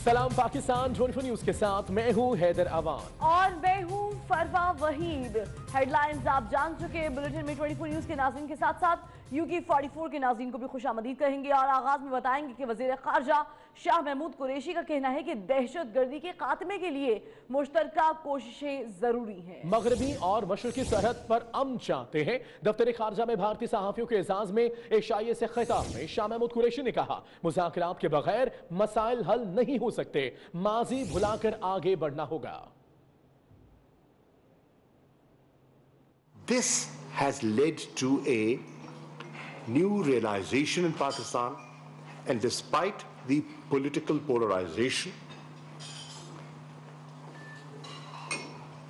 सलाम पाकिस्तान 24 न्यूज के साथ मैं हूं हैदर अवान और मैं हूं फरवा वहीद। हेडलाइंस आप जान चुके। बुलेटिन में 24 न्यूज के नाज़रीन के साथ साथ यूकी 44 के नाज़रीन को भी खुशामदीद कहेंगे और आगाज में बताएंगे कि वज़ीर ख़ारजा शाह महमूद कुरैशी का कहना है कि दहशतगर्दी के खात्मे के लिए मुश्तरका कोशिशें जरूरी हैं। मगरबी और मशरकी सरहद पर अमन चाहते हैं। दफ्तर ख़ारजा में भारतीय सहाफ़ियों के एजाज़ में एशियाई से खिताब में शाह महमूद कुरैशी ने कहा, मुज़ाकरात के बगैर मसाइल हल नहीं हो सकते, माजी भुलाकर आगे बढ़ना होगा। This has led to a new realization in Pakistan, and despite the political polarization,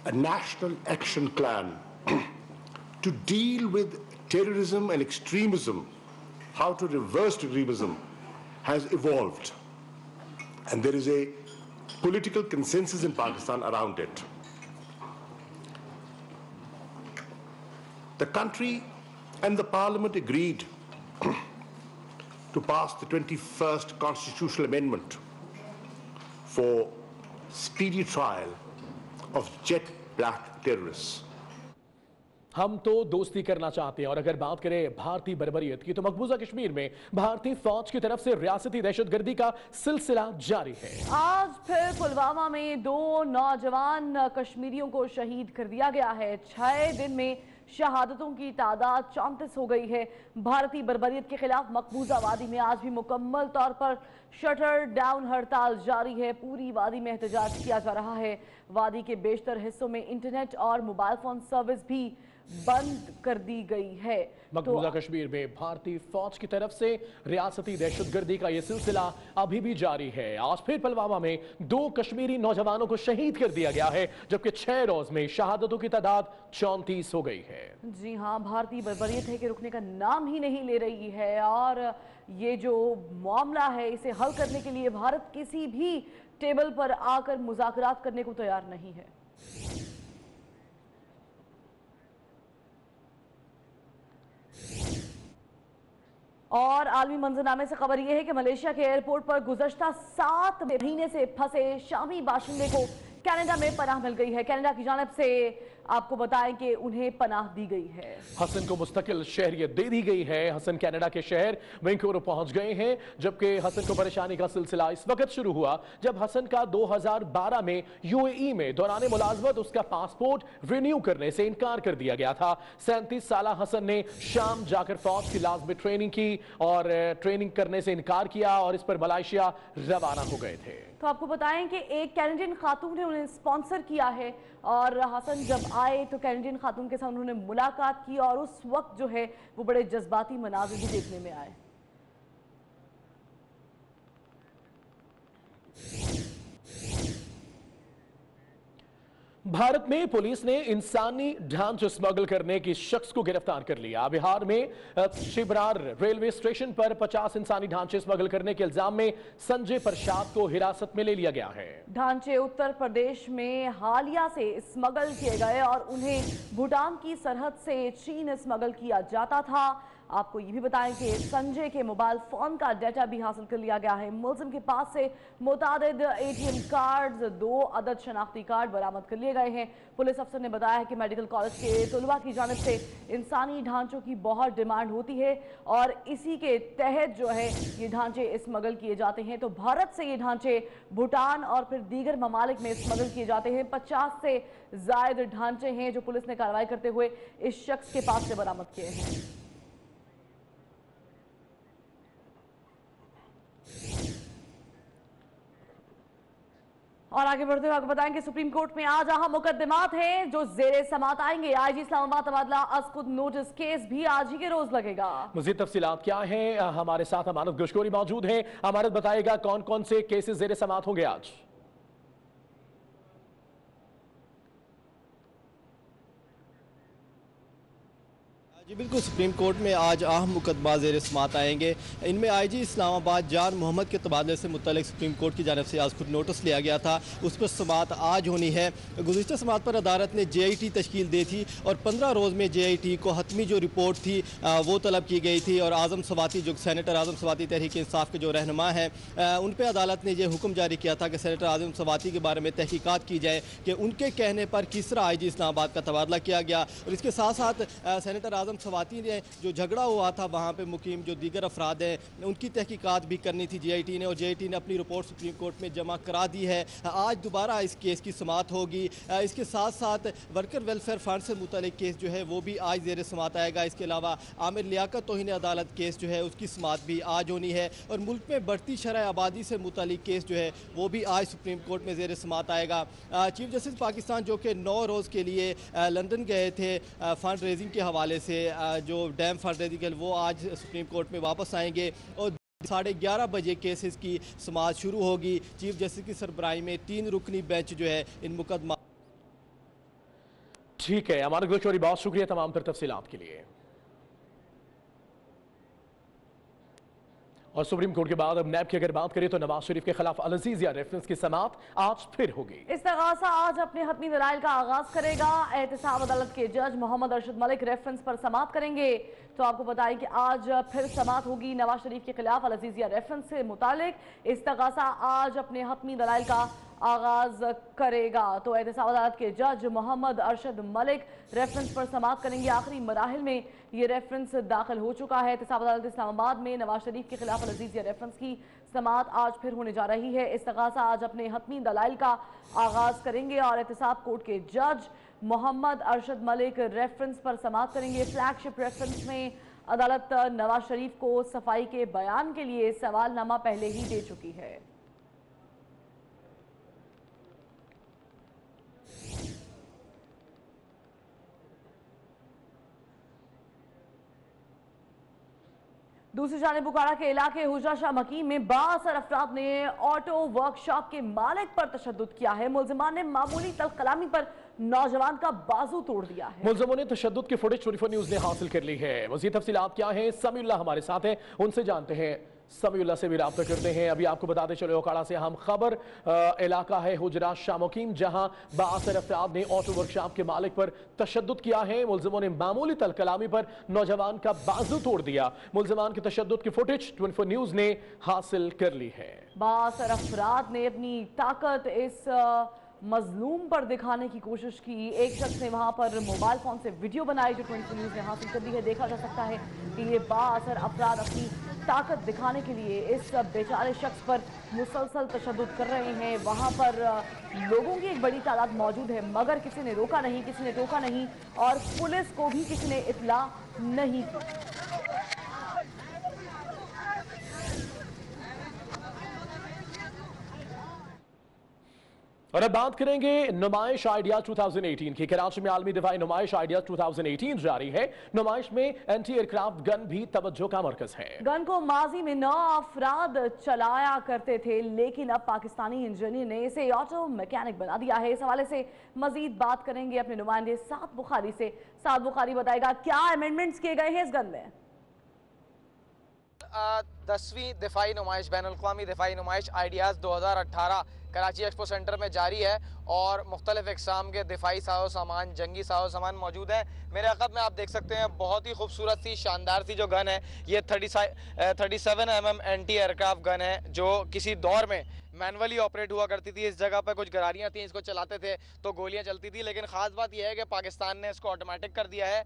a national action plan to deal with terrorism and extremism, how to reverse extremism, has evolved. And there is a political consensus in Pakistan around it. The country and the parliament agreed to pass the 21st constitutional amendment for speedy trial of jet black terrorists. हम तो दोस्ती करना चाहते हैं और अगर बात करें भारतीय बर्बरियत की तो मकबूजा कश्मीर में भारतीय फौज की तरफ से रियासती दहशतगर्दी का सिलसिला जारी है। आज फिर पुलवामा में 2 नौजवान कश्मीरियों को शहीद कर दिया गया है। 6 दिन में शहादतों की तादाद 34 हो गई है। भारतीय बर्बरियत के खिलाफ मकबूजा वादी में आज भी मुकम्मल तौर पर शटर डाउन हड़ताल जारी है। पूरी वादी में एहतजाज किया जा रहा है। वादी के बेशतर हिस्सों में इंटरनेट और मोबाइल फोन सर्विस भी बंद कर दी गई है। मकबूजा कश्मीर में भारतीय फौज की तरफ से रियासती दहशतगर्दी का यह सिलसिला अभी भी जारी है। आज फिर पुलवामा में 2 कश्मीरी नौजवानों को शहीद कर दिया गया है, जबकि 6 रोज में शहादतों की तादाद 34 हो गई है। जी हाँ, भारतीय बर्बरियत है कि रुकने का नाम ही नहीं ले रही है और ये जो मामला है इसे हल करने के लिए भारत किसी भी टेबल पर आकर मुज़ाकरात करने को तैयार नहीं है। और आलमी मंजरनामे से खबर यह है कि मलेशिया के एयरपोर्ट पर गुज़श्ता 7 महीने से फंसे शामी बाशिंदे को कनाडा में पनाह मिल गई है। कनाडा की जानिब से आपको बताएं कि उन्हें पनाह दी गई है। हसन को मुस्तकिल शहरियत दे दी गई है। हसन कनाडा के शहर वैंकूवर पहुंच गए हैं, जबकि हसन को परेशानी का सिलसिला इस वक्त शुरू हुआ जब हसन का 2012 में यूएई में दौरान मुलाजमत उसका पासपोर्ट रिन्यू करने से इनकार कर दिया गया था। 37 साल हसन ने शाम जाकर फौज की लाजमी ट्रेनिंग की और ट्रेनिंग करने से इनकार किया और इस पर मलेशिया रवाना हो गए थे। तो आपको बताएं कि एक कैनेडियन खातून ने उन्हें स्पॉन्सर किया है और हसन जब आए तो कैनेडियन खातून के साथ उन्होंने मुलाकात की और उस वक्त जो है वो बड़े जज्बाती मनाज़िर भी देखने में आए। भारत में पुलिस ने इंसानी ढांचे स्मगल करने की शख्स को गिरफ्तार कर लिया। बिहार में शिवरार रेलवे स्टेशन पर 50 इंसानी ढांचे स्मगल करने के इल्जाम में संजय प्रसाद को हिरासत में ले लिया गया है। ढांचे उत्तर प्रदेश में हालिया से स्मगल किए गए और उन्हें भूटान की सरहद से चीन स्मगल किया जाता था। आपको ये भी बताएं कि संजय के मोबाइल फोन का डाटा भी हासिल कर लिया गया है। मुलजिम के पास से मुतादिद एटीएम कार्ड्स, 2 अदद शनाख्ती कार्ड बरामद कर लिए गए हैं। पुलिस अफसर ने बताया है कि मेडिकल कॉलेज के तलबा की जानिब से इंसानी ढांचों की बहुत डिमांड होती है और इसी के तहत जो है ये ढांचे स्मगल किए जाते हैं। तो भारत से ये ढांचे भूटान और फिर दीगर ममालिक में स्मगल किए जाते हैं। 50 से ज्यादा ढांचे हैं जो पुलिस ने कार्रवाई करते हुए इस शख्स के पास से बरामद किए हैं। और आगे बढ़ते हुए आपको बताएं कि सुप्रीम कोर्ट में आज अहम मुकदमात हैं जो जेरे समात आएंगे। आईजी इस्लामाबाद तबादला अस्कुद नोटिस केस भी आज ही के रोज लगेगा। मजीद तफसीलात क्या हैं, हमारे साथ अमानत गुशकोरी मौजूद हैं। अमानत बताएगा कौन कौन से केसेस जेरे समात होंगे आज? जी बिल्कुल, सुप्रीम कोर्ट में आज अहम मुकदमा ज़ेर समाअत आएंगे। इनमें आईजी इस्लामाबाद जान मोहम्मद के तबादले से मुतल्लिक सुप्रीम कोर्ट की जानिब से आज खुद नोटिस लिया गया था, उस पर समाअत आज होनी है। गुज़िश्ता समाअत पर अदालत ने JIT तश्कील दी थी और 15 रोज़ में JIT को हतमी जो रिपोर्ट थी वो तलब की गई थी। और आज़म सवाती, जो सेनेटर आज़म सवाती तहरीक इंसाफ के जो रहनुमा हैं, उन पर अदालत ने यह हुक्म जारी किया था कि सेनेटर आज़म सवाती के बारे में तहकीकात की जाए कि उनके कहने पर किस तरह IG इस्लामाबाद का तबादला किया गया। और इसके साथ साथ सेनेटर आज़म सवाती ने जो झगड़ा हुआ था वहाँ पे मुकीम जो दीगर अफराद हैं उनकी तहकीकात भी करनी थी JIT ने, और JIT ने अपनी रिपोर्ट सुप्रीम कोर्ट में जमा करा दी है। आज दोबारा इस केस की समाअत होगी। इसके साथ साथ वर्कर वेलफेयर फंड से मुतल्लिक केस जो है वो भी आज ज़ेर समाअत आएगा। इसके अलावा आमिर लियाकत तौहीन अदालत केस जो है उसकी समाअत भी आज होनी है। और मुल्क में बढ़ती शरह आबादी से मुतल्लिक केस जो है वो भी आज सुप्रीम कोर्ट में ज़ेर समाअत आएगा। चीफ जस्टिस पाकिस्तान जो कि 9 रोज़ के लिए लंदन गए थे फंड रेजिंग के हवाले से, जो डैम फंड रेजिंग है वो आज सुप्रीम कोर्ट में वापस आएंगे और 11:30 बजे केसेस की समाअत शुरू होगी। चीफ जस्टिस की सरबराही में 3 रुकनी बेंच जो है इन मुकदमा। ठीक है, हमारे गुलशोरी बहुत शुक्रिया तमाम तर तफसीलात के लिए। और सुप्रीम कोर्ट के बाद अब नैब की अगर बात करें तो नवाज शरीफ के खिलाफ अल अज़ीज़िया रेफरेंस की समाअत आज फिर होगी। इस्तग़ासा आज अपने हतमी दलाइल का आगाज करेगा। एहतसाब अदालत के जज मोहम्मद अरशद मलिक रेफरेंस पर समाअत करेंगे। तो आपको बताएं कि आज फिर समाअत होगी नवाज शरीफ के खिलाफ अल अज़ीज़िया रेफरेंस से मुतालिक। इस्तग़ासा आज अपने हतमी दलाइल का आगाज करेगा। तो एहतसाब अदालत के जज मोहम्मद अरशद मलिक रेफरेंस पर समाअत करेंगे। आखिरी मराहिल में ये रेफरेंस दाखिल हो चुका है। एहतसाब अदालत इस्लामाबाद में नवाज शरीफ के खिलाफ अल अज़ीज़िया रेफरेंस की समाअत आज फिर होने जा रही है। इस्तग़ासा आज अपने हतमी दलाइल का आगाज करेंगे और एहतसाब कोर्ट के जज मोहम्मद अरशद मलिक रेफरेंस पर समाअत करेंगे। फ्लैगशिप रेफरेंस में अदालत नवाज शरीफ को सफाई के बयान के लिए सवालनामा पहले ही दे चुकी है। दूसरी जानिब बुखारा के इलाके हुजरा शाह मकीम में बाअसर अफराद ने ऑटो वर्कशॉप के मालिक पर तशद्दुद किया है। मुल्जिमान ने मामूली तलकलामी पर नौजवान का बाजू तोड़ दिया है। मुल्जिमों ने तशद्दुद की फुटेज 24 न्यूज ने हासिल कर ली है। मज़ीद तफसीलात क्या है, समीउल्लाह हमारे साथ हैं, उनसे जानते हैं। समीउल्लाह से भी राब्ता करते हैं। अभी आपको बताते चले ओकाड़ा से हम खबर, इलाका है हुजरा शाह मकीम, जहां बाअसर अफराद ने ऑटो वर्कशॉप के मालिक पर तशद्दुद किया है। मुल्जिमों ने मामूली तलकलामी पर नौजवान का बाजू तोड़ दिया। मुल्जिमान की तशद्दुद की फुटेज 24 न्यूज ने हासिल कर ली है। बाअसर अफराद ने अपनी ताकत इस मजलूम पर दिखाने की कोशिश की। एक शख्स ने वहां पर मोबाइल फोन से वीडियो बनाई जो 24 न्यूज ने हासिल कर ली है। देखा जा सकता है कि ये बाअसर अफराद अपनी ताकत दिखाने के लिए इस बेचारे शख्स पर मुसलसल तशद्दुद कर रहे हैं। वहां पर लोगों की एक बड़ी तादाद मौजूद है, मगर किसी ने रोका नहीं, किसी ने टोका नहीं और पुलिस को भी किसी ने इत्तला नहीं की। और अब बात करेंगे नुमाइश आइडिया 2018 की। कराची में आलमी दिफाई नुमाइश आइडिया 2018 जारी है। नुमाइश में एंटी एयरक्राफ्ट गन भी तवज्जो का मरकज है। गन को माजी में 9 अफराद चलाया करते थे, लेकिन अब पाकिस्तानी इंजीनियर ने इसे ऑटो मैकेनिक बना दिया है। इस हवाले से मजीद बात करेंगे अपने नुमाइंदे साद बुखारी से। साद बुखारी बताएगा क्या अमेंडमेंट्स किए गए हैं इस गन में। 10वीं दिफाई नुमाइश, बैनुल-अक़वामी दिफाई नुमाइश आइडियाज़ 2018 कराची एक्सपो सेंटर में जारी है और मुख्तलिफ इक़साम के दिफाई साजो सामान, जंगी साजो सामान मौजूद है। मेरे अक़ब में आप देख सकते हैं बहुत ही खूबसूरत सी, शानदार सी जो गन है, ये 37 mm एंटी एयरक्राफ्ट गन है जो किसी दौर में मैनुअली ऑपरेट हुआ करती थी। इस जगह पर कुछ गरारियाँ थी, इसको चलाते थे तो गोलियाँ चलती थी, लेकिन ख़ास बात यह है कि पाकिस्तान ने इसको ऑटोमेटिक कर दिया है।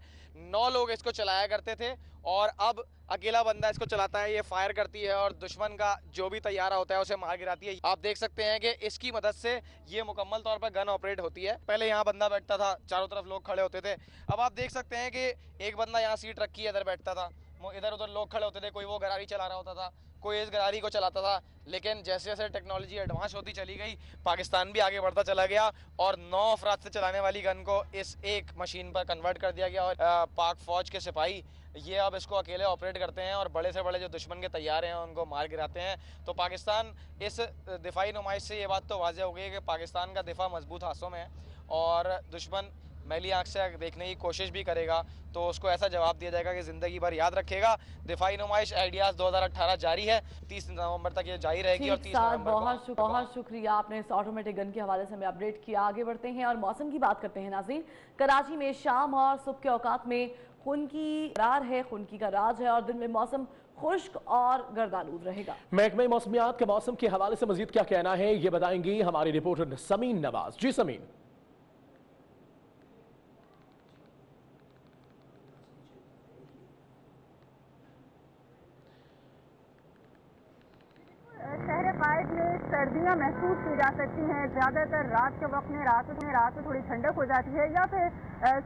9 लोग इसको चलाया करते थे और अब अकेला बंदा इसको चलाता है। ये फायर करती है और दुश्मन का जो भी तैयारा होता है उसे मार गिराती है। आप देख सकते हैं कि इसकी मदद से ये मुकम्मल तौर पर गन ऑपरेट होती है। पहले यहाँ बंदा बैठता था, चारों तरफ लोग खड़े होते थे। अब आप देख सकते हैं कि एक बंदा यहाँ सीट रखी है, इधर बैठता था, इधर उधर लोग खड़े होते थे, कोई वो गरारी चला रहा होता था, कोई इस गरारी को चलाता था। लेकिन जैसे जैसे टेक्नोलॉजी एडवांस होती चली गई, पाकिस्तान भी आगे बढ़ता चला गया और 9 अफराद से चलाने वाली गन को इस एक मशीन पर कन्वर्ट कर दिया गया। और पाक फौज के सिपाही ये अब इसको अकेले ऑपरेट करते हैं और बड़े से बड़े जो दुश्मन के तैयार हैं उनको मार गिराते हैं। तो पाकिस्तान इस दिफाई नुमाइश से ये बात तो वाज़ेह हो गई है कि पाकिस्तान का दिफा मजबूत हाथों में है और दुश्मन मैली आंख से देखने की कोशिश भी करेगा तो उसको ऐसा जवाब दिया जाएगा कि ज़िंदगी भर याद रखेगा। दिफाई नुमाइश आइडियाज़ 2018 जारी है, 30 नवंबर तक ये जारी रहेगी और 30 नवंबर को बहुत शुक्रिया, आपने इस ऑटोमेटिक गन के हवाले से हमें अपडेट किया। आगे बढ़ते हैं और मौसम की बात करते हैं नाज़रीन। कराची में शाम और सुबह के औकात में खुनकी का राज है और दिन में मौसम खुश्क और गर्दालूद रहेगा। महकमे मौसमियात के मौसम के हवाले से मजीद क्या कहना है, ये बताएंगी हमारी रिपोर्टर समीन नवाज। जी समीन। शहर कायद में सर्दियाँ महसूस की जा सकती हैं। ज़्यादातर रात के वक्त में रात में थोड़ी ठंडक हो जाती है या फिर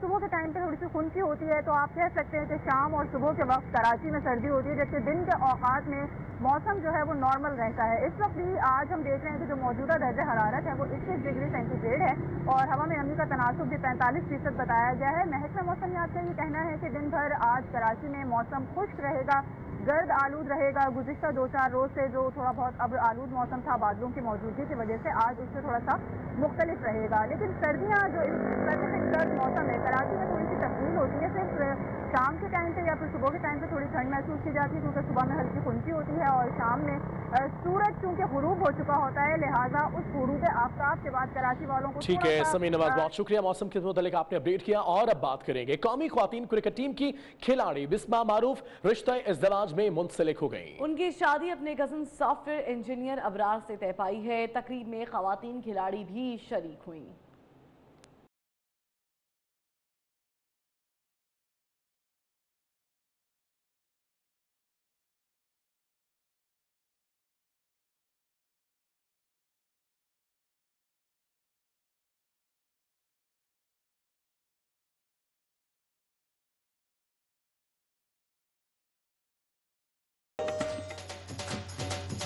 सुबह के टाइम पे थोड़ी सी खुनकी होती है। तो आप कह सकते हैं कि शाम और सुबह के वक्त कराची में सर्दी होती है, जबकि दिन के औकात में मौसम जो है वो नॉर्मल रहता है। इस वक्त भी आज हम देख रहे हैं कि जो मौजूदा दर्जा हरारत है वो 21 डिग्री सेंटीग्रेड है और हवा में नमी का तनासुब भी 45% बताया गया है। महकमा मौसमियात का ये कहना है कि दिन भर आज कराची में मौसम खुश्क रहेगा, गर्द आलूद रहेगा। गुज़िश्ता 2-4 रोज से जो थोड़ा बहुत अब आलूद मौसम था बादलों की मौजूदगी की वजह से, आज उससे थोड़ा सा मुख्तलिफ रहेगा। लेकिन सर्दियाँ जो स्पेसिफिक गर्द मौसम है, कराची में थोड़ी सी तब्दील होती है। सिर्फ शाम के टाइम पे या फिर सुबह के टाइम पे थोड़ी ठंड महसूस की जाती है क्योंकि सुबह में हल्की खुनकी होती है और शाम में सूरज चूंकि गुरूब हो चुका होता है, लिहाजा उस गुरूब आफ्ताब के बाद कराची वालों को ठीक है समीन नवाज, बहुत शुक्रिया मौसम के मुतालिक आपने अपडेट किया। और अब बात करेंगे कौमी ख्वातीन क्रिकेट टीम की खिलाड़ी बिस्मा मारूफ रिश्ता इज़्दिवाज में मुंसलिक हो गई। उनकी शादी अपने कजिन सॉफ्टवेयर इंजीनियर अबरार से तय पाई है। तकरीब में खवातीन खिलाड़ी भी शरीक हुई।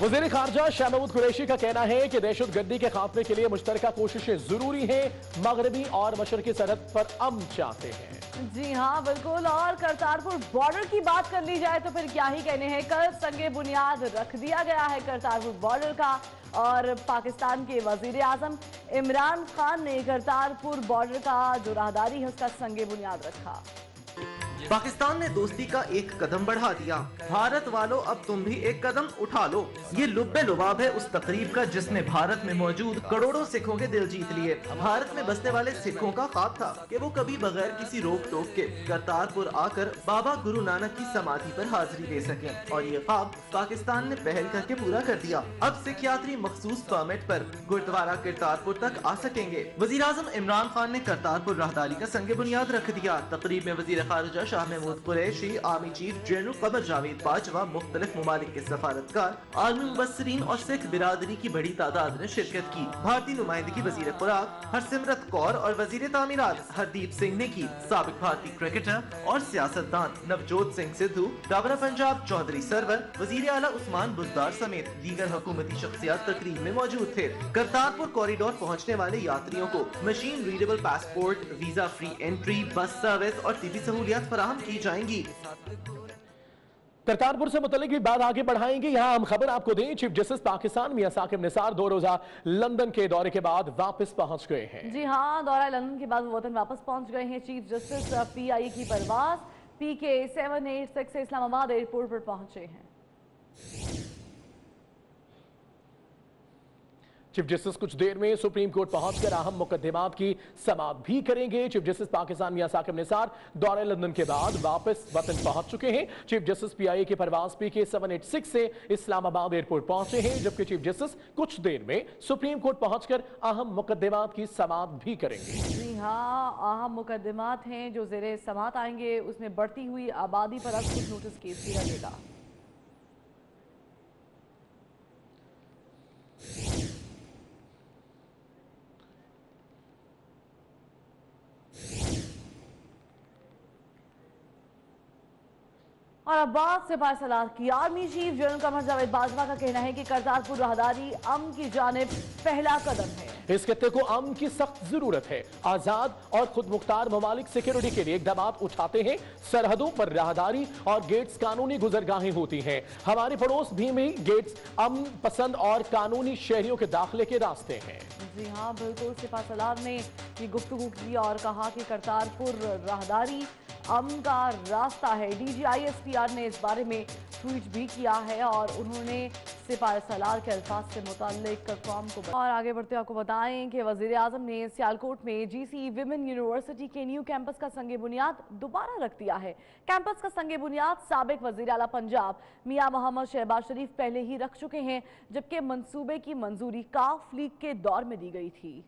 वज़ीर ख़ारजा शाह महमूद कुरैशी का कहना है कि दहशतगर्दी के खात्मे के लिए मुश्तरका कोशिशें जरूरी हैं। मगरबी और मशरकी सरहद पर अमन चाहते हैं। जी हाँ बिल्कुल। और करतारपुर बॉर्डर की बात कर ली जाए तो फिर क्या ही कहने हैं। कल संगे बुनियाद रख दिया गया है करतारपुर बॉर्डर का और पाकिस्तान के वजीर आजम इमरान खान ने करतारपुर बॉर्डर का जो राहदारी है उसका संगे बुनियाद रखा। पाकिस्तान ने दोस्ती का एक कदम बढ़ा दिया। भारत वालों अब तुम भी एक कदम उठा लो। ये लुब्बे लुबाब है उस तकरीब का जिसने भारत में मौजूद करोड़ों सिखों के दिल जीत लिए। भारत में बसने वाले सिखों का ख्वाब था कि वो कभी बगैर किसी रोक टोक के करतारपुर आकर बाबा गुरु नानक की समाधि पर हाजिरी दे सकें और ये ख्वाब पाकिस्तान ने पहल करके पूरा कर दिया। अब सिख यात्री मखसूस परमिट पर गुरुद्वारा करतारपुर तक आ सकेंगे। वजीर आजम इमरान खान ने करतारपुर राहदारी का संगे बुनियाद रख दिया। तकरीब में वजीर खारजा Shah Mahmood Qureshi, army chief general Qamar Javed Bajwa, मुख्तलिफ ममालिक के सफारतकार, आर्मी मुबस्सरीन और सिख बिरादरी की बड़ी तादाद ने शिरकत की। भारतीय नुमाइंदगी वजीर खुराक हरसिमरत कौर और वजीर तामीरात हरदीप सिंह ने की। साबिक भारतीय क्रिकेटर और सियासतदान नवजोत सिंह सिद्धू, गवर्नर पंजाब चौधरी सरवर, वजीर आला उस्मान बुज़दार समेत दीगर हुकूमती शख्सियात तकरीब में मौजूद थे। करतारपुर कॉरिडोर पहुँचने वाले यात्रियों को machine readable passport, visa free entry, bus service और टीवी सहूलियात फराहम की जाएंगी। करतारपुर से मुतल्लिक भी बात आगे बढ़ाएंगे। यहाँ हम खबर आपको दें, चीफ जस्टिस पाकिस्तान मियां साकिब निसार 2 रोजा लंदन के दौरे के बाद वापस पहुंच गए हैं। जी हाँ, दौरा लंदन के बाद वो वतन वापस पहुंच गए हैं। चीफ जस्टिस PI की परवाज PK 786 से इस्लामाबाद एयरपोर्ट पर पहुंचे हैं। चीफ जस्टिस कुछ देर में सुप्रीम कोर्ट पहुंचकर अहम मुकदमात की समाअत भी करेंगे। चीफ जस्टिस पाकिस्तान मियां साकिब निसार दौरे लंदन के बाद वापस वतन पहुंच चुके हैं। चीफ जस्टिस PI की परवाज PK 786 से इस्लामाबाद एयरपोर्ट पहुंचे हैं, जबकि चीफ जस्टिस कुछ देर में सुप्रीम कोर्ट पहुंचकर अहम मुकदमात की समाअत भी करेंगे। जी हाँ, अहम मुकदमात हैं जो ज़ेरे समाअत आएंगे। उसमें बढ़ती हुई आबादी पर अब कुछ नोटिस केस भी लगेगा। और अब बात सिपाही सलार की। Army chief general Qamar Javed Bajwa का कहना है कि करतारपुर राहदारी अमन की जानिब पहला कदम है। इस खत्ते को अमन की सख्त जरूरत है। आजाद और खुद मुख्तार ममालिक सिक्योरिटी के लिए इकदाम उठाते हैं। सरहदों पर राहदारी और गेट्स कानूनी गुजरगाहें होती हैं। हमारे पड़ोस भी में गेट्स अमन पसंद और कानूनी शहरियों के दाखिले के रास्ते हैं। जी हाँ बिल्कुल, सिपाही सलार ने की गुफ्तगू की और कहा कि करतारपुर राहदारी अमन का रास्ता है। DGISPR ने इस बारे में ट्वीट भी किया है और उन्होंने सिपाही सालार के अल्फाज से मुताल्लिक कौम को और आगे बढ़ते आपको बताएं कि वज़ीर आज़म ने सियालकोट में GC विमेन यूनिवर्सिटी के न्यू कैंपस का संगे बुनियाद दोबारा रख दिया है। कैंपस का संगे बुनियाद साबिक वज़ीर आला पंजाब मियां मोहम्मद शहबाज शरीफ पहले ही रख चुके हैं, जबकि मंसूबे की मंजूरी काफ लीग के दौर में दी गई थी।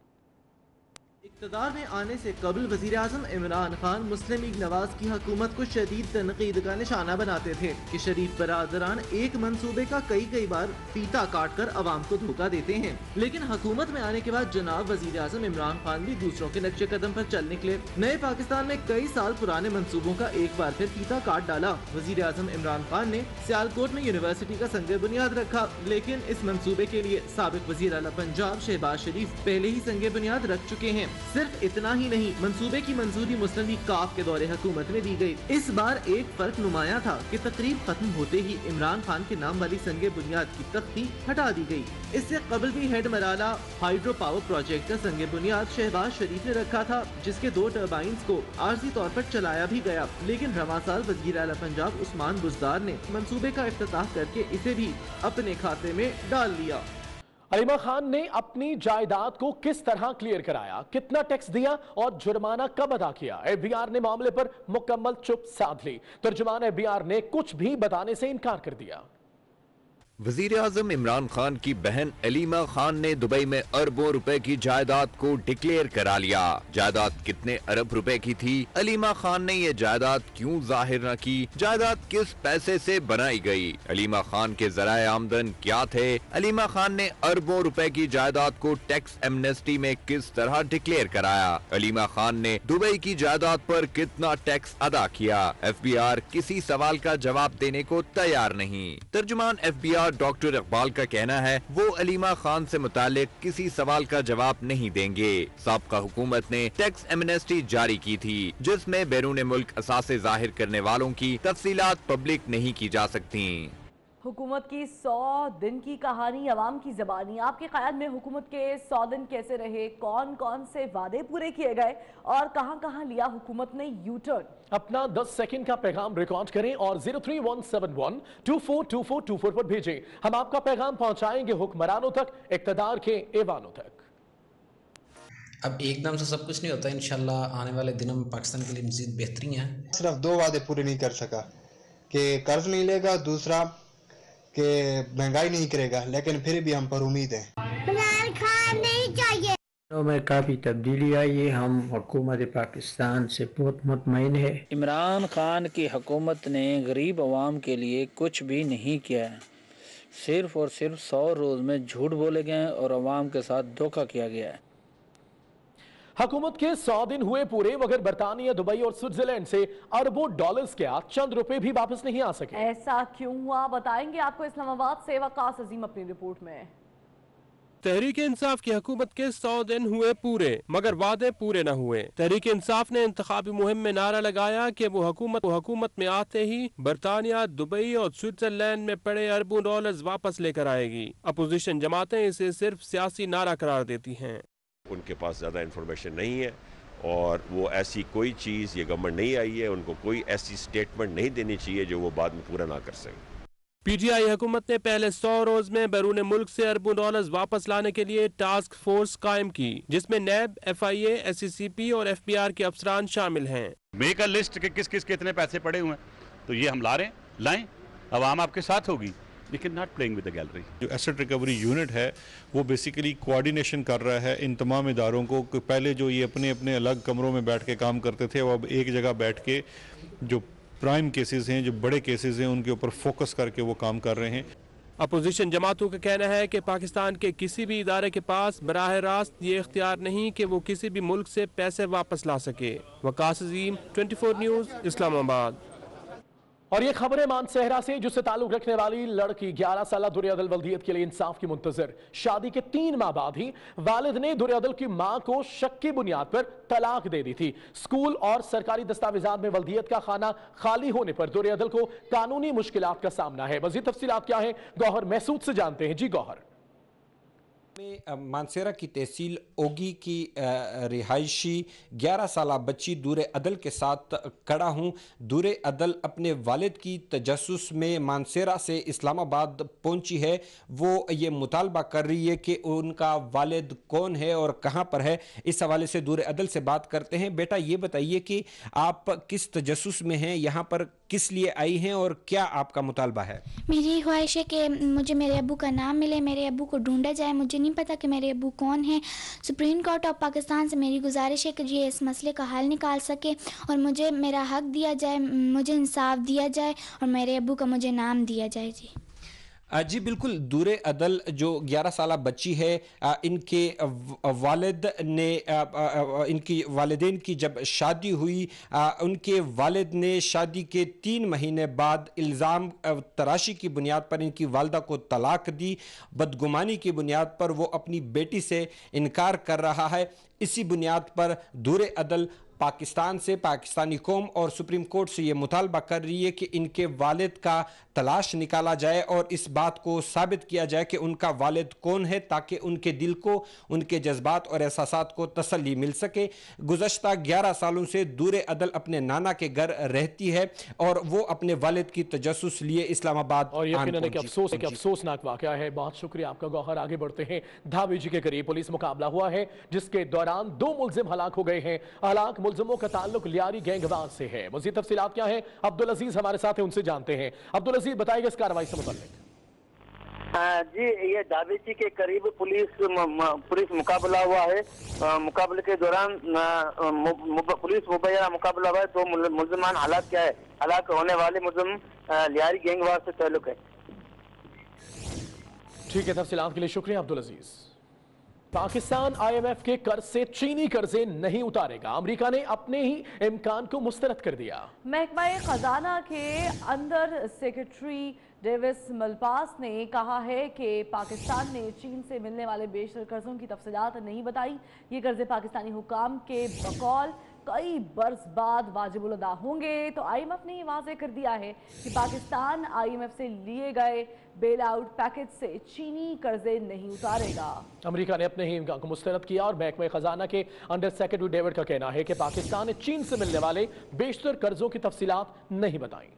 इक़्तिदार में आने से कबल वज़ीर आज़म इमरान खान मुस्लिम लीग नवाज की हुकूमत को शदीद तनकीद का निशाना बनाते थे कि शरीफ बरादरान एक मंसूबे का कई बार फीता काट कर अवाम को धोखा देते हैं। लेकिन हुकूमत में आने के बाद जनाब वज़ीर आज़म इमरान खान भी दूसरों के नक्शे कदम पर चल निकले। नए पाकिस्तान में कई साल पुराने मंसूबों का एक बार फिर फीता काट डाला। वज़ीर आज़म इमरान खान ने सियालकोट में यूनिवर्सिटी का संगे बुनियाद रखा, लेकिन इस मंसूबे के लिए साबिक वज़ीर आला पंजाब शहबाज शरीफ पहले ही संगे बुनियाद रख चुके हैं। सिर्फ इतना ही नहीं, मंसूबे की मंजूरी मुस्लिम लीग काफ के दौरे हुकूमत में दी गई। इस बार एक फर्क नुमाया था कि तकरीब खत्म होते ही इमरान खान के नाम वाली संगे बुनियाद की तख्ती हटा दी गई। इससे कबल भी head Marala hydro power project का संगे बुनियाद शहबाज शरीफ ने रखा था, जिसके 2 टर्बाइंस को आर्जी तौर पर चलाया भी गया। लेकिन रवां साल वज़ीर आला पंजाब उस्मान बुज़दार ने मंसूबे का इफ्तिताह करके इसे भी अपने खाते में डाल लिया। अलीमा खान ने अपनी जायदाद को किस तरह क्लियर कराया, कितना टैक्स दिया और जुर्माना कब अदा किया? FBI ने मामले पर मुकम्मल चुप साध ली। तर्जुमान FBI ने कुछ भी बताने से इनकार कर दिया। वजीर आजम इमरान खान की बहन अलीमा खान ने दुबई में अरबों रुपए की जायदाद को डिक्लेयर करा लिया। जायदाद कितने अरब रुपए की थी? अलीमा खान ने ये जायदाद क्यों जाहिर न की? जायदाद किस पैसे से बनाई गई? अलीमा खान के जराए आमदन क्या थे? अलीमा खान ने अरबों रुपए की जायदाद को टैक्स एमनेस्टी में किस तरह डिक्लेयर कराया? अलीमा खान ने दुबई की जायदाद पर कितना टैक्स अदा किया? FBI किसी सवाल का जवाब देने को तैयार नहीं। तर्जुमान FBI डॉक्टर इकबाल का कहना है वो अलीमा खान से मुतालिक किसी सवाल का जवाब नहीं देंगे। साबका हुकूमत ने टैक्स एमनेस्टी जारी की थी, जिसमें बैरून मुल्क असासे जाहिर करने वालों की तफसीलात पब्लिक नहीं की जा सकती। हुकूमत की 100 दिन की कहानी अवाम की ज़बानी। आपके ख्याल में हुकूमत के 100 दिन कैसे रहे? कौन कौन से वादे पूरे किए गए और कहां कहां लिया हुकूमत ने यू टर्न? अपना 10 सेकंड का पैगाम रिकॉर्ड करें और 03171242424 पर भेजें। हम आपका पैगाम पहुंचाएंगे हुक्मरानों तक, इक़्तिदार के ऐवानों तक। अब एकदम से सब कुछ नहीं होता, इंशाल्लाह आने वाले दिनों में पाकिस्तान के लिए मजीद बेहतरी है। सिर्फ 2 वादे पूरे नहीं कर सका कि कर्ज नहीं लेगा, दूसरा कि महंगाई नहीं करेगा, लेकिन फिर भी हम पर उम्मीद है। इमरान खान नहीं चाहिए। में काफ़ी तब्दीली आई है, हम हुकूमत पाकिस्तान से बहुत मुतमईन है। इमरान खान की हुकूमत ने गरीब अवाम के लिए कुछ भी नहीं किया है, सिर्फ और सिर्फ 100 रोज़ में झूठ बोले गए और अवाम के साथ धोखा किया गया है। हुकूमत के 100 दिन हुए पूरे, मगर बरतानिया, दुबई और स्विट्जरलैंड से अरबों डॉलर्स क्या चंद रुपए भी वापस नहीं आ सके। ऐसा क्यों हुआ, बताएंगे आपको इस्लामाबाद से वकास अजीम अपनी रिपोर्ट में। तहरीक इंसाफ की हुकूमत के 100 दिन हुए पूरे, मगर वादे पूरे न हुए। तहरीक इंसाफ ने इंतखाबी मुहिम में नारा लगाया कि वो हुकूमत में आते ही बरतानिया, दुबई और स्विट्जरलैंड में पड़े अरबों डॉलर्स वापस लेकर आएगी। अपोजिशन जमातें इसे सिर्फ सियासी नारा करार देती हैं। उनके पास ज़्यादा इन्फॉर्मेशन नहीं है और वो ऐसी कोई चीज़, ये गवर्नमेंट नहीं आई है, उनको कोई ऐसी स्टेटमेंट नहीं देनी चाहिए जो वो बाद में पूरा ना कर सकें। PTI हुकूमत ने पहले 100 रोज में बैरून मुल्क से अरबों डॉलर्स वापस लाने के लिए टास्क फोर्स कायम की, जिसमें NAB, FIA, SCCP और FBI के अफसरान शामिल हैं। मेक अ लिस्ट के किस किस कितने पैसे पड़े हुए हैं, तो ये हम ला रहे हैं, लाएं, अवाम आपके साथ होगी, लेकिन not playing with the gallery. जो एसेट रिकवरी यूनिट है वो बेसिकली कोऑर्डिनेशन कर रहा है इन तमाम इदारों को। पहले जो ये अपने अपने अलग कमरों में बैठ के काम करते थे, वो अब एक जगह बैठ के जो प्राइम केसेस हैं, जो बड़े केसेस हैं, उनके ऊपर फोकस करके वो काम कर रहे हैं। अपोजिशन जमातों का कहना है कि पाकिस्तान के किसी भी इदारे के पास बराह रास्त ये इख्तियार नहीं कि वो किसी भी मुल्क से पैसे वापस ला सके। वकास अजीम, 24 न्यूज़, इस्लामाबाद। और ये खबरें मानसहरा से, जिससे ताल्लुक रखने वाली लड़की 11 साल दुर्यादल वल्दियत के लिए इंसाफ की मुंतजर। शादी के 3 माह बाद ही वालिद ने दुर्यादल की मां को शक की बुनियाद पर तलाक दे दी थी। स्कूल और सरकारी दस्तावेजात में वल्दियत का खाना खाली होने पर दुर्यादल को कानूनी मुश्किलात का सामना है। मजीद तफसीलात क्या है, गौहर महसूद से जानते हैं। जी गौहर। मानसेरा की तहसील ओगी की रिहायशी 11 साला बच्ची दूर अदल के साथ खड़ा हूँ। दूर अदल अपने वालिद की तजस्सुस में मानसेरा से इस्लामाबाद पहुँची है। वो ये मुतालबा कर रही है कि उनका वालिद कौन है और कहाँ पर है। इस हवाले से दूर अदल से बात करते हैं। बेटा ये बताइए कि आप किस तजस्सुस में हैं, यहाँ पर किस लिए आई हैं और क्या आपका मुतालबा है? मेरी ख्वाहिश है कि मुझे मेरे अब्बू का नाम मिले, मेरे अब्बू को ढूंढा जाए। मुझे नहीं पता कि मेरे अब्बू कौन है। सुप्रीम कोर्ट ऑफ पाकिस्तान से मेरी गुजारिश है कि ये इस मसले का हल निकाल सके और मुझे मेरा हक दिया जाए, मुझे इंसाफ दिया जाए और मेरे अब्बू का मुझे नाम दिया जाए। जी बिल्कुल, दूर अदल जो 11 साला बच्ची है, इनके वालिद ने इनकी वालिदैन की जब शादी हुई, उनके वालिद ने शादी के 3 महीने बाद इल्ज़ाम तराशी की बुनियाद पर इनकी वालदा को तलाक दी। बदगुमानी की बुनियाद पर वो अपनी बेटी से इनकार कर रहा है। इसी बुनियाद पर दूर अदल पाकिस्तान से, पाकिस्तानी कौम और सुप्रीम कोर्ट से ये मुतालबा कर रही है कि इनके वालिद का तलाश निकाला जाए और इस बात को साबित किया जाए कि उनका वालिद कौन है, ताकि उनके दिल को, उनके जज्बात और एहसासात को तसल्ली मिल सके। गुज़श्ता 11 सालों से दूर अदल अपने नाना के घर रहती है और वो अपने वालिद की तजस्सुस लिए इस्लामाबाद और यकीनन एक अफसोसनाक वाक़या है। बहुत शुक्रिया आपका गौहर। आगे बढ़ते हैं। धावी जी के करीब पुलिस मुकाबला हुआ है जिसके दौरान 2 मुलजिम हलाक हो गए हैं। हलाक मुलजिमों का ताल्लुक लियारी गैंगवार से है। मज़ीद तफसीलात क्या है, अब्दुल अजीज हमारे साथ हैं, उनसे जानते हैं। अब्दुल अजीज बताइएगा इस कार्रवाई से मुताल्लिक। जी, ये दावेची के करीब पुलिस मुकाबला हुआ है। मुकाबले के दौरान पुलिस मुबैना मुकाबला हुआ है। 2 मुलजमान हलाक क्या है, हलाक होने वाले मुलजिम लियारी गैंगवार से ताल्लुक है। ठीक है, तफसीलात के लिए शुक्रिया अब्दुल अजीज। पाकिस्तान IMF के कर्ज से चीनी कर्जे नहीं उतारेगा। अमेरिका ने अपने ही इम्कान को मुस्तरद कर दिया। महकमा खजाना के अंदर सेक्रेटरी डेविस मलपास ने कहा है कि पाकिस्तान ने चीन से मिलने वाले बेशतर कर्जों की तफसीलात नहीं बताई। ये कर्जे पाकिस्तानी हुकाम के बकौल कई बरस बाद वाजिबुल अदा होंगे। तो IMF ने ये वाज़ेह कर दिया है कि पाकिस्तान IMF से लिए गए बेल आउट पैकेज से चीनी कर्जे नहीं उतारेगा। अमेरिका ने अपने ही इम्कान को मुस्तरद किया और महकमा खजाना के अंडर सेक्रेटरी डेविड का कहना है कि पाकिस्तान ने चीन से मिलने वाले बेशतर कर्जों की तफसीलात नहीं बताई।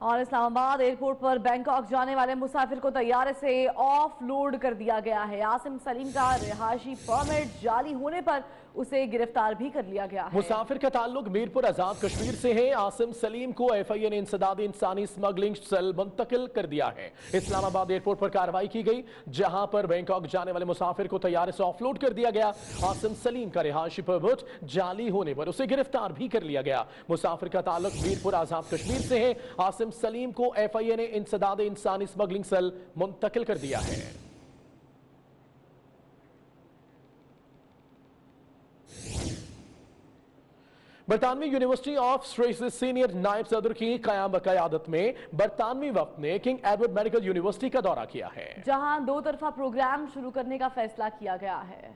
और इस्लामाबाद एयरपोर्ट पर बैंकॉक जाने वाले मुसाफिर को तैयारे से ऑफ लोड कर दिया गया है। आसिम सलीम का रिहायशी परमिट जाली होने पर उसे गिरफ्तार भी कर लिया गया है। मुसाफिर का ताल्लुक मीरपुर आजाद कश्मीर से है। आसिम सलीम को FIA ने इंसदाद इंसानी स्मगलिंग सेल मुंतकिल कर दिया है। इस्लामाबाद एयरपोर्ट पर कार्रवाई की गई जहां पर बैंकॉक जाने वाले मुसाफिर को तैयारे से ऑफलोड कर दिया गया। आसिम सलीम का रिहायशी परमिट जाली होने पर उसे गिरफ्तार भी कर लिया गया। मुसाफिर का ताल्लुक मीरपुर आजाद कश्मीर से है। आसिम सलीम को FIA ने इंसदाद इंसानी स्मगलिंग सेल मुंतकिल कर दिया है। बरतानवी यूनिवर्सिटी ऑफ स्ट्रेस सीनियर नायब सदर की क़यादत में बरतानवी वफ्द ने किंग एडवर्ड मेडिकल यूनिवर्सिटी का दौरा किया है, जहां 2 तरफा प्रोग्राम शुरू करने का फैसला किया गया है।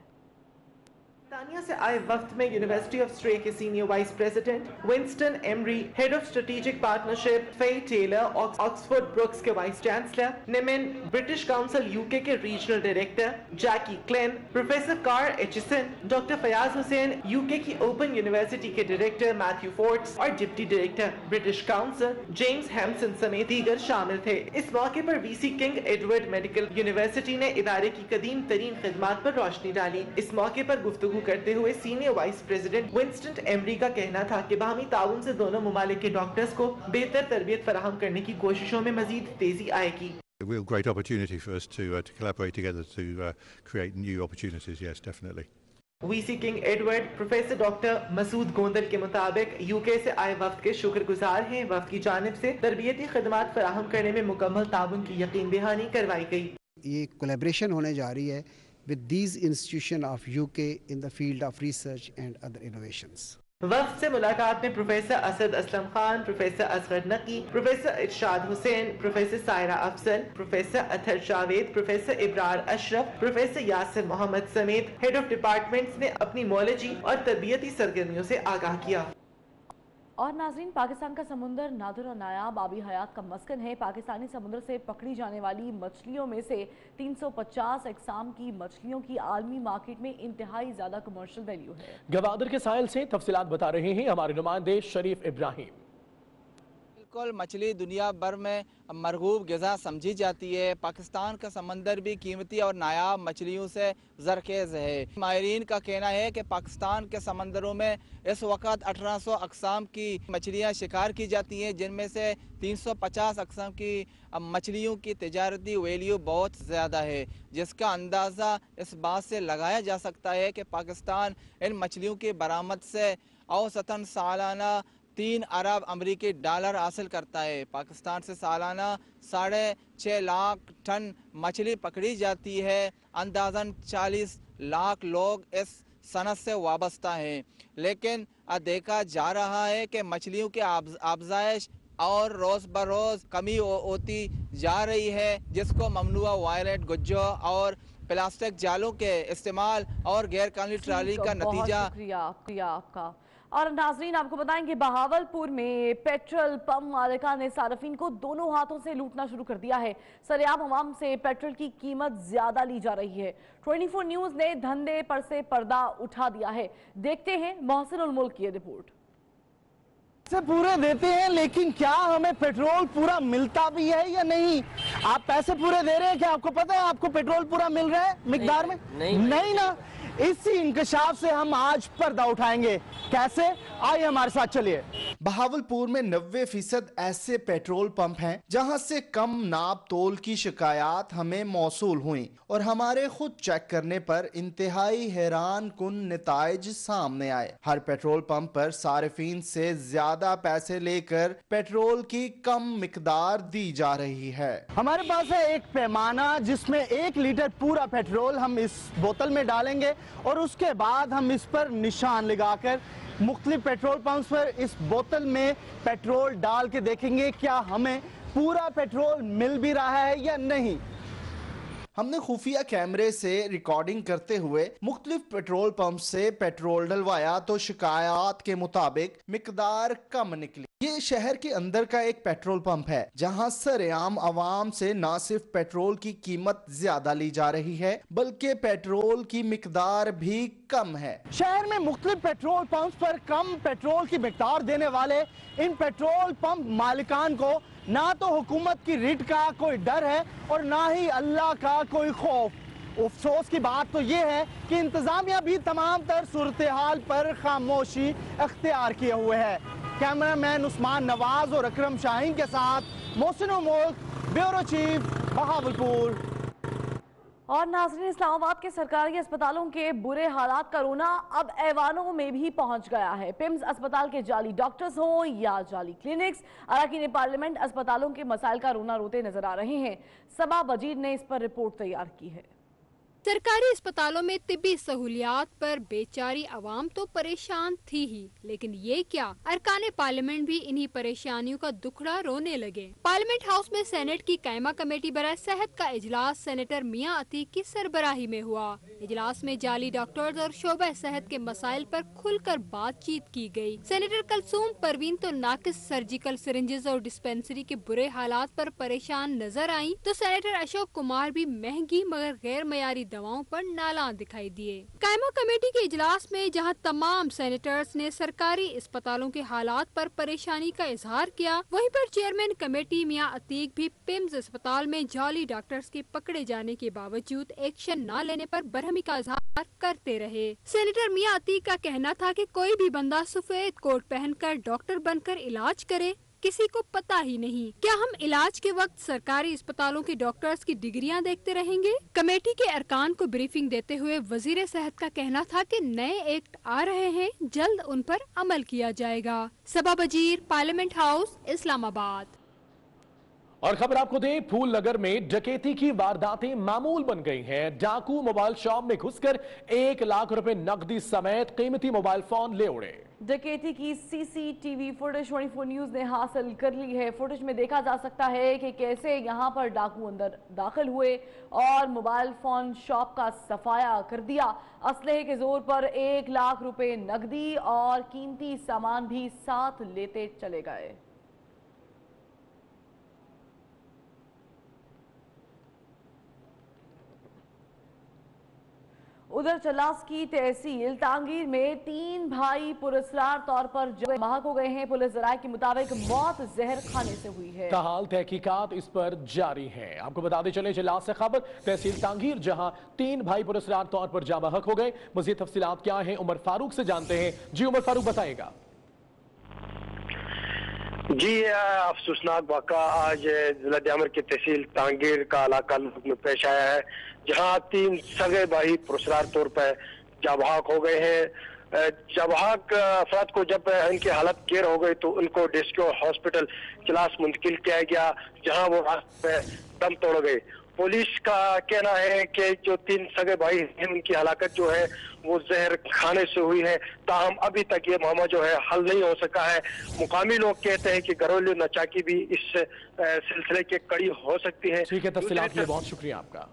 बरतानिया से आए वक्त में यूनिवर्सिटी ऑफ स्ट्रे के senior vice president Winston Emery, head of strategic partnership Fay Taylor, Oxford Brookes के वाइस चांसलर, निमेन ब्रिटिश काउंसिल UK के regional director Jackie Klein, professor Carr Aitchison, doctor Fayyaz Hussain UK की ओपन यूनिवर्सिटी के director Matthew Fords और deputy director British Council James Hamson समेत दीगर शामिल थे। इस मौके पर VC King Edward Medical University ने इदारे की कदीम तरीन खिदमात पर रोशनी डाली। इस मौके पर गुफ्तगू करते हुए senior vice president Winston emery का कहना था कि बाहमी ताउन से दोनों मुमालिक के डॉक्टर्स को बेहतर तरबियत फराहम करने की कोशिशों में मजीद तेजी आएगी। A real great opportunity for us to collaborate together to create new opportunities. Yes, definitely. VC King Edward professor doctor Masood Gondal के मुताबिक UK से आए वफ्द के शुक्रगुजार हैं। वफ्द की जानिब से तरबियती खदमात फराहम करने में मुकम्मल ताउन की यकीन दहानी करवाई गई। ये कोलैबोरेशन होने जा रही है with these institutions of UK in the field of research and other innovations. वफ्द से मुलाकात में professor Asad Aslam Khan, professor Asghar Naqi, professor Irshad Hussain, professor Saira Afzal, professor Athar Javed, professor Ibrar Ashraf, professor Yasir Mohammad समेत हेड ऑफ डिपार्टमेंट्स ने अपनी मौलजी और तरबियती सरगर्मियों से आगाह किया। और नाजरीन, पाकिस्तान का समुंदर नादिर और नायाब आबी हयात का मस्कन है। पाकिस्तानी समुद्र से पकड़ी जाने वाली मछलियों में से 350 अक़साम की मछलियों की आलमी मार्केट में इंतहाई ज़्यादा कमर्शियल वैल्यू है। गवादर के साहिल से तफसीलात बता रहे हैं हमारे नुमाइंदे शरीफ इब्राहिम। बिल्कुल, मछली दुनिया भर में मरगूब ग़िज़ा समझी जाती है। पाकिस्तान का समंदर भी कीमती और नायाब मछलियों से ज़रखेज़ है। माहिरीन का कहना है कि पाकिस्तान के समंदरों में इस वक्त 1800 अक़साम की मछलियाँ शिकार की जाती हैं, जिनमें से 350 अक़साम की मछलियों की तिजारती वैल्यू बहुत ज़्यादा है, जिसका अंदाज़ा इस बात से लगाया जा सकता है कि पाकिस्तान इन मछलियों की बरामद से औसतन सालाना 3 अरब अमरीकी डॉलर हासिल करता है। पाकिस्तान से सालाना 6.5 लाख टन मछली पकड़ी जाती है। अंदाज़न 40 लाख लोग इस सनत से वाबस्ता हैं, लेकिन देखा जा रहा है कि मछलियों की अफज़ाइश और रोज़ बरोज़ कमी होती जा रही है, जिसको ममनुआ वायलेट गुज्जो और प्लास्टिक जालों के इस्तेमाल और गैर कानूनी ट्रालिंग का नतीजा। शुक्रिया आपका। और नाजरीन, आपको बताएं कि बहावलपुर में पेट्रोल पंप मालिका ने सार्फिन को दोनों हाथों से लूटना शुरू कर दिया है। सरेआम अवाम से पेट्रोल की कीमत ज्यादा ली जा रही है। 24 न्यूज ने धंधे पर से पर्दा उठा दिया है। देखते हैं मोहसिन उल मुल्क की रिपोर्ट। पैसे पूरे देते हैं, लेकिन क्या हमें पेट्रोल पूरा मिलता भी है या नहीं? आप पैसे पूरे दे रहे हैं, क्या आपको पता है आपको पेट्रोल पूरा मिल रहा है मिकदार में? नहीं ना। इसी इंकशाफ से हम आज पर्दा उठाएंगे। कैसे? आइए हमारे साथ चलिए। बहावलपुर में 90% ऐसे पेट्रोल पंप हैं जहां से कम नाप तोल की शिकायत हमें मौसूल हुई और हमारे खुद चेक करने पर इंतहाई हैरान कुन नताइज सामने आए। हर पेट्रोल पंप पर सारिफीन से ज्यादा पैसे लेकर पेट्रोल की कम मिकदार दी जा रही है। हमारे पास है एक पैमाना जिसमें 1 लीटर पूरा पेट्रोल हम इस बोतल में डालेंगे और उसके बाद हम इस पर निशान लगाकर मुख्तलिफ पेट्रोल पंप्स पर इस बोतल में पेट्रोल डाल के देखेंगे क्या हमें पूरा पेट्रोल मिल भी रहा है या नहीं। हमने खुफिया कैमरे से रिकॉर्डिंग करते हुए मुख्तलिफ पेट्रोल पंप से पेट्रोल डलवाया तो शिकायत के मुताबिक मिकदार कम निकली। ये शहर के अंदर का एक पेट्रोल पंप है जहां सरेआम आवाम से न सिर्फ पेट्रोल की कीमत ज्यादा ली जा रही है बल्कि पेट्रोल की मिकदार भी कम है। शहर में मुख्तलिफ पेट्रोल पंप पर कम पेट्रोल की मिकदार देने वाले इन पेट्रोल पंप मालिकान को ना तो हुकूमत की रिट का कोई डर है और ना ही अल्लाह का कोई खौफ। अफसोस की बात तो ये है कि इंतजामिया भी तमाम तर सूरत हाल पर खामोशी अख्तियार किए हुए है। कैमरामैन उस्मान नवाज और अकरम शाहीन के साथ मोहसिन उल मुल्क, ब्यूरो चीफ, बहावलपुर। और नाज़रीन, इस्लामाबाद के सरकारी अस्पतालों के बुरे हालात का रोना अब ऐवानों में भी पहुंच गया है। पिम्स अस्पताल के जाली डॉक्टर्स हों या जाली क्लिनिक्स, अरकान पार्लियामेंट अस्पतालों के मसाइल का रोना रोते नजर आ रहे हैं। सबा वजीर ने इस पर रिपोर्ट तैयार की है। सरकारी अस्पतालों में तिब्बी सहूलियात पर बेचारी आवाम तो परेशान थी ही, लेकिन ये क्या, अरकान पार्लियामेंट भी इन्हीं परेशानियों का दुखड़ा रोने लगे। पार्लियामेंट हाउस में सेनेट की कायमा कमेटी बराए सेहत का इजलास सेनेटर मियां अतीक की सरबराही में हुआ। इजलास में जाली डॉक्टर्स और शोबा सेहत के मसाइल पर खुलकर बातचीत की गई। सेनेटर कलसूम परवीन तो नाकिस सर्जिकल सिरिंजेस और डिस्पेंसरी के बुरे हालात पर परेशान नजर आई, तो सेनेटर अशोक कुमार भी महंगी मगर गैर मयारी दवाओं पर नाला दिखाई दिए। कायमा कमेटी के इजलास में जहां तमाम सेनेटर्स ने सरकारी अस्पतालों के हालात पर परेशानी का इजहार किया, वहीं पर चेयरमैन कमेटी मियां अतीक भी पिम्स अस्पताल में जाली डॉक्टर्स के पकड़े जाने के बावजूद एक्शन न लेने पर बरहमी का इजहार करते रहे। सेनेटर मियां अतीक का कहना था कि कोई भी बंदा सफेद कोट पहनकर डॉक्टर बनकर इलाज करे, किसी को पता ही नहीं। क्या हम इलाज के वक्त सरकारी अस्पतालों के डॉक्टर्स की डिग्रियां देखते रहेंगे? कमेटी के अरकान को ब्रीफिंग देते हुए वजीर सेहत का कहना था कि नए एक्ट आ रहे हैं, जल्द उन पर अमल किया जाएगा। सबा वजीर, पार्लियामेंट हाउस, इस्लामाबाद। और खबर आपको दें, फूल नगर में डकैती की वारदातें मामूल बन गई हैं। डाकू मोबाइल शॉप में घुसकर 1 लाख रुपए नकदी समेत कीमती मोबाइल फोन ले उड़े। डकैती की सीसीटीवी फुटेज 24 न्यूज ने हासिल कर ली है। फुटेज में देखा जा सकता है कि कैसे यहां पर डाकू अंदर दाखिल हुए और मोबाइल फोन शॉप का सफाया कर दिया। असलहे के जोर पर 1 लाख रुपए नकदी और कीमती सामान भी साथ लेते चले गए। उधर चलास की तहसील तांगीर में 3 भाई पुरस्कार तौर पर महक हो गए हैं। पुलिस जराये के मुताबिक मौत जहर खाने से हुई है। ताहाल तहकीकात इस पर जारी है। आपको बताते चले चलास से खबर तहसील तांगीर, जहां 3 भाई पुरस्कार तौर पर जा महक हो गए। मजीद तफसीलात क्या है, उमर फारूक से जानते हैं। जी उमर फारूक बताएगा। जी, अफसोसनाक वाक़ा आज जिला जामर की तहसील तांगीर का इलाका में पेश आया है, जहां 3 सगे भाई पुरस्कार तौर पर जाबहाक हो गए हैं। जाबहाक अफराद को जब इनकी हालत केयर हो गई तो उनको डिस्को हॉस्पिटल चलास मुंतकिल किया गया, जहां वो रास्ते में दम तोड़ गए। पुलिस का कहना है कि जो 3 सगे भाई हैं उनकी हलाकत जो है वो जहर खाने से हुई है। ताहम अभी तक ये मामला जो है हल नहीं हो सका है। मुकामी लोग कहते हैं कि घरेलू नचाकी भी इस सिलसिले की कड़ी हो सकती है। ठीक है, तफसीलात के लिए बहुत शुक्रिया आपका।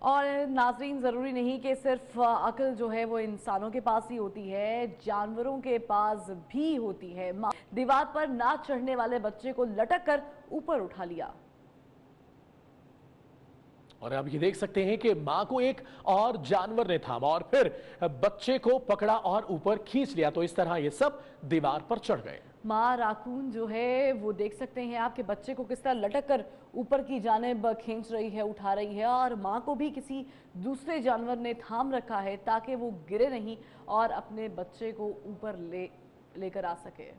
और नाजरीन, ज़रूरी नहीं कि सिर्फ अक्ल जो है वो इंसानों के पास ही होती है, जानवरों के पास भी होती है। दीवार पर ना चढ़ने वाले बच्चे को लटक कर ऊपर उठा लिया। और आप ये देख सकते हैं कि मां को एक और जानवर ने थामा और फिर बच्चे को पकड़ा और ऊपर खींच लिया। तो इस तरह ये सब दीवार पर चढ़ गए। मां राकून जो है वो देख सकते हैं आपके बच्चे को किस तरह लटक कर ऊपर की जानिब खींच रही है, उठा रही है। और मां को भी किसी दूसरे जानवर ने थाम रखा है ताकि वो गिरे नहीं और अपने बच्चे को ऊपर लेकर आ सके।